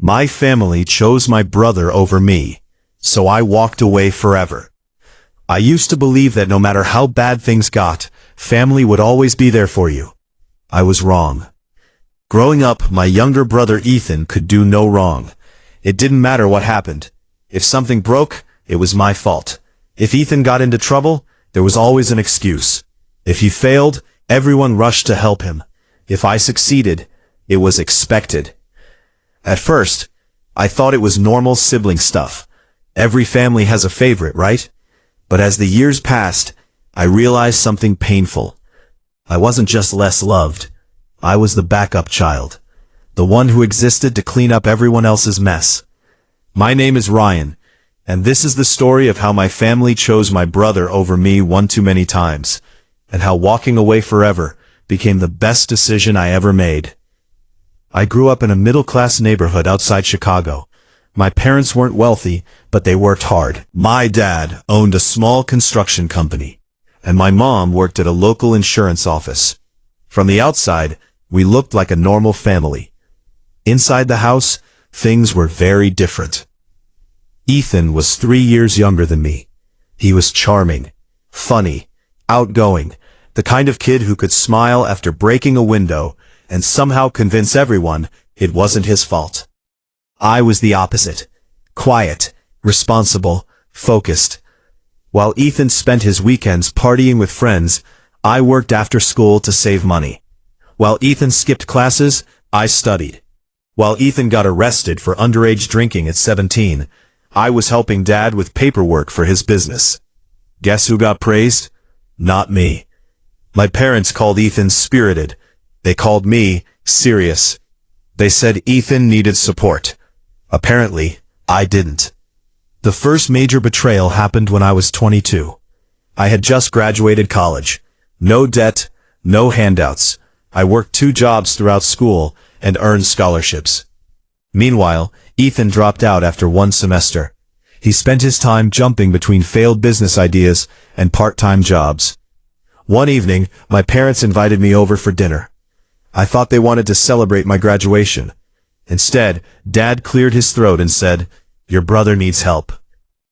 My family chose my brother over me, so I walked away forever. I used to believe that no matter how bad things got, family would always be there for you. I was wrong. Growing up, my younger brother Ethan could do no wrong. It didn't matter what happened. If something broke, it was my fault. If Ethan got into trouble, there was always an excuse. If he failed, everyone rushed to help him. If I succeeded, it was expected. At first, I thought it was normal sibling stuff. Every family has a favorite, right? But as the years passed, I realized something painful. I wasn't just less loved. I was the backup child. The one who existed to clean up everyone else's mess. My name is Ryan, and this is the story of how my family chose my brother over me one too many times, and how walking away forever became the best decision I ever made. I grew up in a middle-class neighborhood outside Chicago. My parents weren't wealthy, but they worked hard. My dad owned a small construction company, and my mom worked at a local insurance office. From the outside, we looked like a normal family. Inside the house, things were very different. Ethan was 3 years younger than me. He was charming, funny, outgoing, the kind of kid who could smile after breaking a window and somehow convince everyone it wasn't his fault. I was the opposite. Quiet, responsible, focused. While Ethan spent his weekends partying with friends, I worked after school to save money. While Ethan skipped classes, I studied. While Ethan got arrested for underage drinking at 17, I was helping Dad with paperwork for his business. Guess who got praised? Not me. My parents called Ethan spirited. They called me serious. They said Ethan needed support. Apparently, I didn't. The first major betrayal happened when I was 22. I had just graduated college. No debt, no handouts. I worked 2 jobs throughout school and earned scholarships. Meanwhile, Ethan dropped out after 1 semester. He spent his time jumping between failed business ideas and part-time jobs. One evening, my parents invited me over for dinner. I thought they wanted to celebrate my graduation. Instead, Dad cleared his throat and said, "Your brother needs help."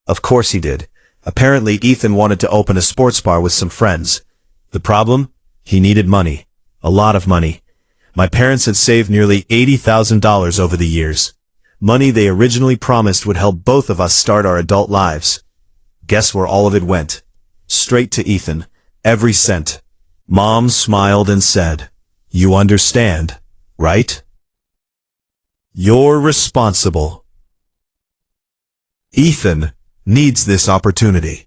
Of course he did. Apparently, Ethan wanted to open a sports bar with some friends. The problem? He needed money. A lot of money. My parents had saved nearly $80,000 over the years. Money they originally promised would help both of us start our adult lives. Guess where all of it went? Straight to Ethan. Every cent. Mom smiled and said, "You understand, right? You're responsible. Ethan needs this opportunity."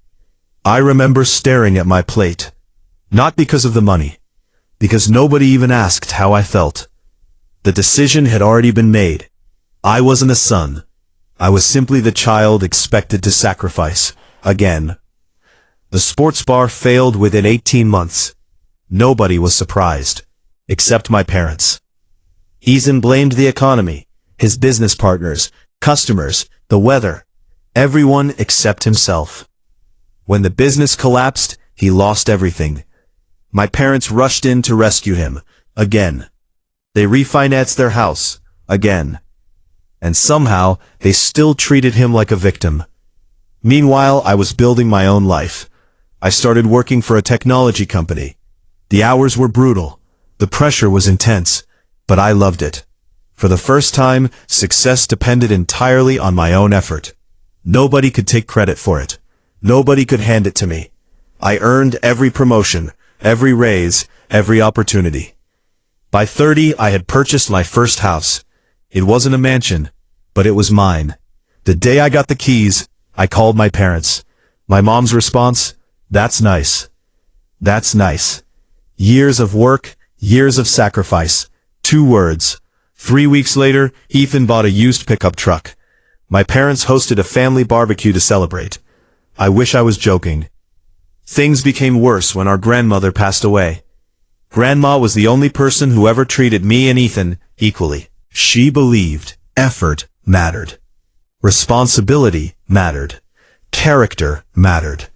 I remember staring at my plate. Not because of the money. Because nobody even asked how I felt. The decision had already been made. I wasn't a son. I was simply the child expected to sacrifice. Again. The sports bar failed within 18 months. Nobody was surprised. Except my parents. Ethan blamed the economy, his business partners, customers, the weather. Everyone except himself. When the business collapsed, he lost everything. My parents rushed in to rescue him, again. They refinanced their house, again. And somehow, they still treated him like a victim. Meanwhile, I was building my own life. I started working for a technology company. The hours were brutal. The pressure was intense. But I loved it. For the first time, success depended entirely on my own effort. Nobody could take credit for it. Nobody could hand it to me. I earned every promotion, every raise, every opportunity. By 30, I had purchased my first house. It wasn't a mansion, but it was mine. The day I got the keys, I called my parents. My mom's response, "That's nice. That's nice." Years of work, years of sacrifice. 2 words. 3 weeks later, Ethan bought a used pickup truck. My parents hosted a family barbecue to celebrate. I wish I was joking. Things became worse when our grandmother passed away. Grandma was the only person who ever treated me and Ethan equally. She believed effort mattered. Responsibility mattered. Character mattered.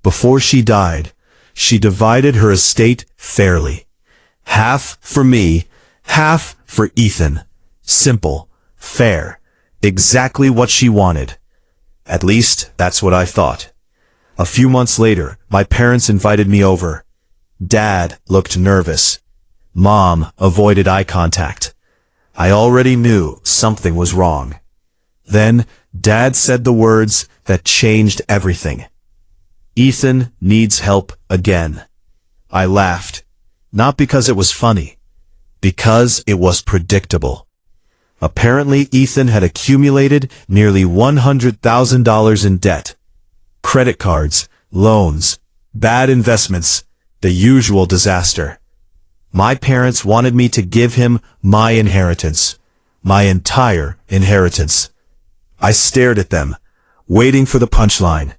Before she died, she divided her estate fairly. Half for me, half for Ethan. Simple, Fair. Exactly what she wanted. At least, that's what I thought. A few months later, my parents invited me over. Dad looked nervous. Mom avoided eye contact. I already knew something was wrong. Then, Dad said the words that changed everything. Ethan needs help again. I laughed. Not because it was funny. Because it was predictable. Apparently, Ethan had accumulated nearly $100,000 in debt. Credit cards, loans, bad investments, the usual disaster. My parents wanted me to give him my inheritance. My entire inheritance. I stared at them, waiting for the punchline.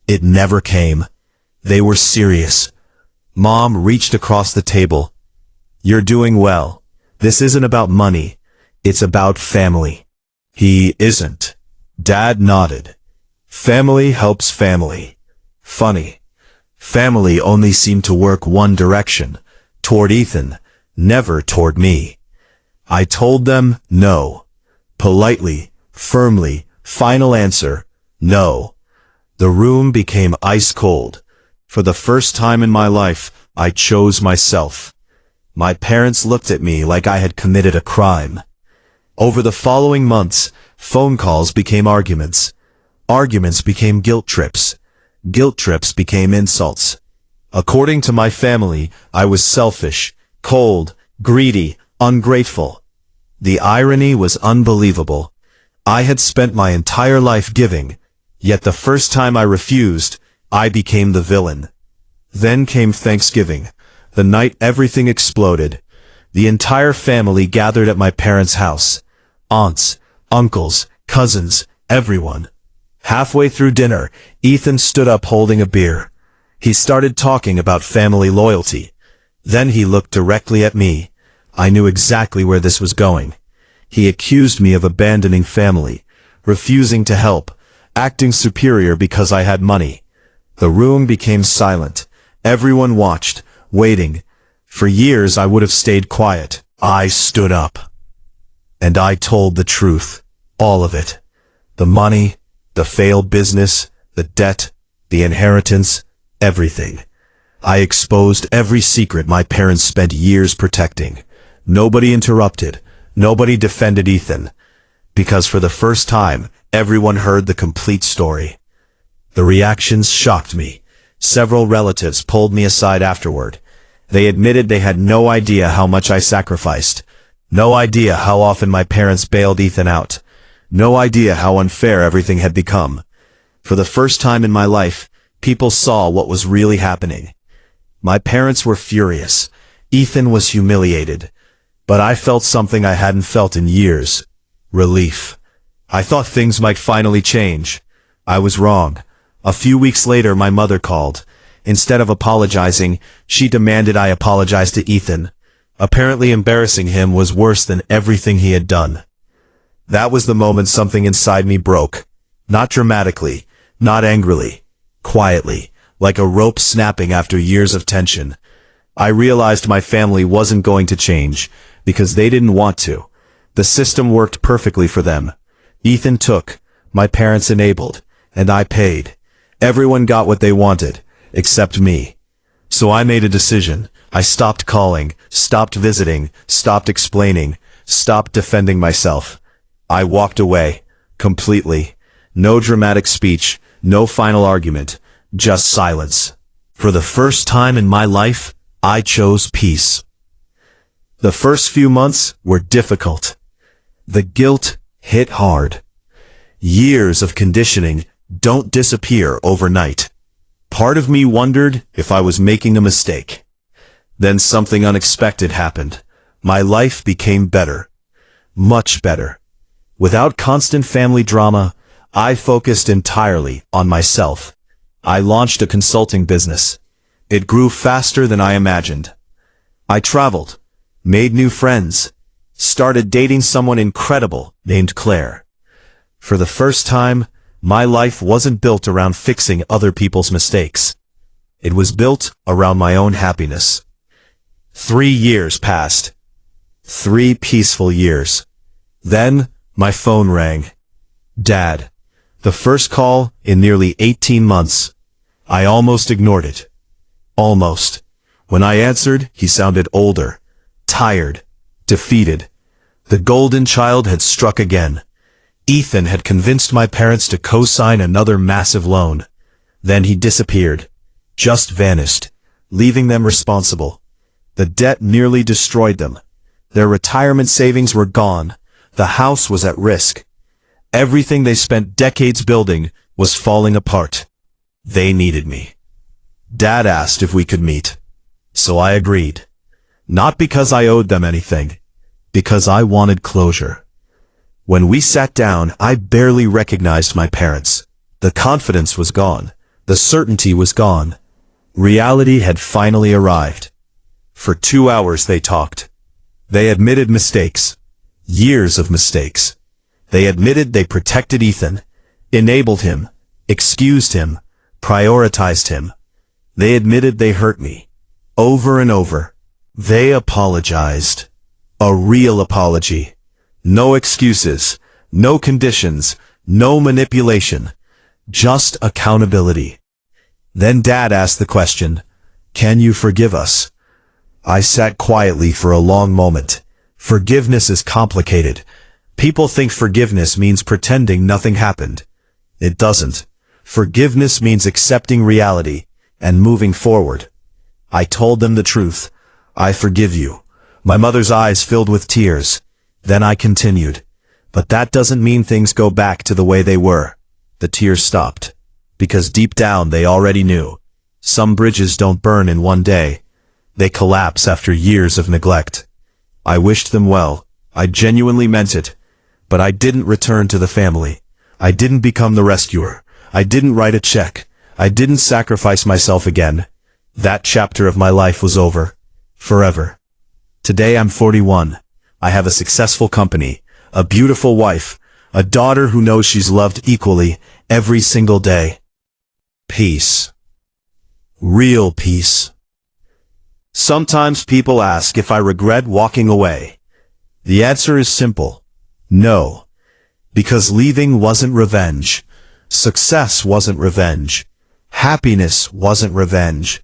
It never came. They were serious. Mom reached across the table. You're doing well. This isn't about money. It's about family. He isn't. Dad nodded. Family helps family. Funny. Family only seemed to work one direction. Toward Ethan, never toward me. I told them no. Politely, firmly, final answer, no. The room became ice cold. For the first time in my life, I chose myself. My parents looked at me like I had committed a crime. Over the following months, phone calls became arguments. Arguments became guilt trips. Guilt trips became insults. According to my family, I was selfish, cold, greedy, ungrateful. The irony was unbelievable. I had spent my entire life giving, yet the first time I refused, I became the villain. Then came Thanksgiving, the night everything exploded. The entire family gathered at my parents' house. Aunts, uncles, cousins, everyone. Halfway through dinner, Ethan stood up holding a beer. He started talking about family loyalty. Then he looked directly at me. I knew exactly where this was going. He accused me of abandoning family, refusing to help, acting superior because I had money. The room became silent. Everyone watched, waiting. For years I would have stayed quiet. I stood up. And I told the truth. All of it. The money, the failed business, the debt, the inheritance, everything. I exposed every secret my parents spent years protecting. Nobody interrupted. Nobody defended Ethan. Because for the first time, everyone heard the complete story. The reactions shocked me. Several relatives pulled me aside afterward. They admitted they had no idea how much I sacrificed. No idea how often my parents bailed Ethan out. No idea how unfair everything had become. For the first time in my life, people saw what was really happening. My parents were furious. Ethan was humiliated. But I felt something I hadn't felt in years. Relief. I thought things might finally change. I was wrong. A few weeks later, my mother called. Instead of apologizing, she demanded I apologize to Ethan. Apparently embarrassing him was worse than everything he had done. That was the moment something inside me broke. Not dramatically, not angrily, quietly, like a rope snapping after years of tension. I realized my family wasn't going to change, because they didn't want to. The system worked perfectly for them. Ethan took, my parents enabled, and I paid. Everyone got what they wanted, except me. So I made a decision. I stopped calling, stopped visiting, stopped explaining, stopped defending myself. I walked away, completely. No dramatic speech, no final argument, just silence. For the first time in my life, I chose peace. The first few months were difficult. The guilt hit hard. Years of conditioning don't disappear overnight. Part of me wondered if I was making a mistake. Then something unexpected happened. My life became better. Much better. Without constant family drama, I focused entirely on myself. I launched a consulting business. It grew faster than I imagined. I traveled, made new friends, started dating someone incredible named Claire. For the first time, my life wasn't built around fixing other people's mistakes. It was built around my own happiness. 3 years passed. 3 peaceful years. Then, My phone rang. Dad. The first call in nearly 18 months. I almost ignored it. Almost. When I answered, he sounded older, tired, defeated. The golden child had struck again. Ethan had convinced my parents to co-sign another massive loan. Then he disappeared. Just vanished, leaving them responsible. The debt nearly destroyed them. Their retirement savings were gone. The house was at risk. Everything they spent decades building was falling apart. They needed me. Dad asked if we could meet. So I agreed. Not because I owed them anything, because I wanted closure. When we sat down, I barely recognized my parents. The confidence was gone. The certainty was gone. Reality had finally arrived. For 2 hours they talked. They admitted mistakes. Years of mistakes. They admitted they protected Ethan, enabled him, excused him, prioritized him. They admitted they hurt me. Over and over. They apologized. A real apology. No excuses, no conditions, no manipulation. Just accountability. Then Dad asked the question, "Can you forgive us?" I sat quietly for a long moment. Forgiveness is complicated. People think forgiveness means pretending nothing happened. It doesn't. Forgiveness means accepting reality and moving forward. I told them the truth. I forgive you. My mother's eyes filled with tears. Then I continued. But that doesn't mean things go back to the way they were. The tears stopped. Because deep down they already knew. Some bridges don't burn in one day. They collapse after years of neglect. I wished them well. I genuinely meant it. But I didn't return to the family. I didn't become the rescuer. I didn't write a check. I didn't sacrifice myself again. That chapter of my life was over. Forever. Today I'm 41. I have a successful company, a beautiful wife, a daughter who knows she's loved equally every single day. Peace. Real peace. Sometimes people ask if I regret walking away. The answer is simple. No. Because leaving wasn't revenge. Success wasn't revenge. Happiness wasn't revenge.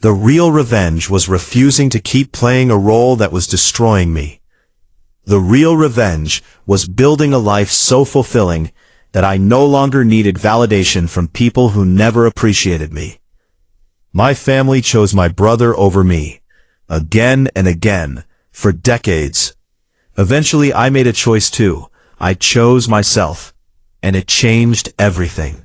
The real revenge was refusing to keep playing a role that was destroying me. The real revenge was building a life so fulfilling that I no longer needed validation from people who never appreciated me. My family chose my brother over me. Again and again. For decades. Eventually I made a choice too. I chose myself. And it changed everything.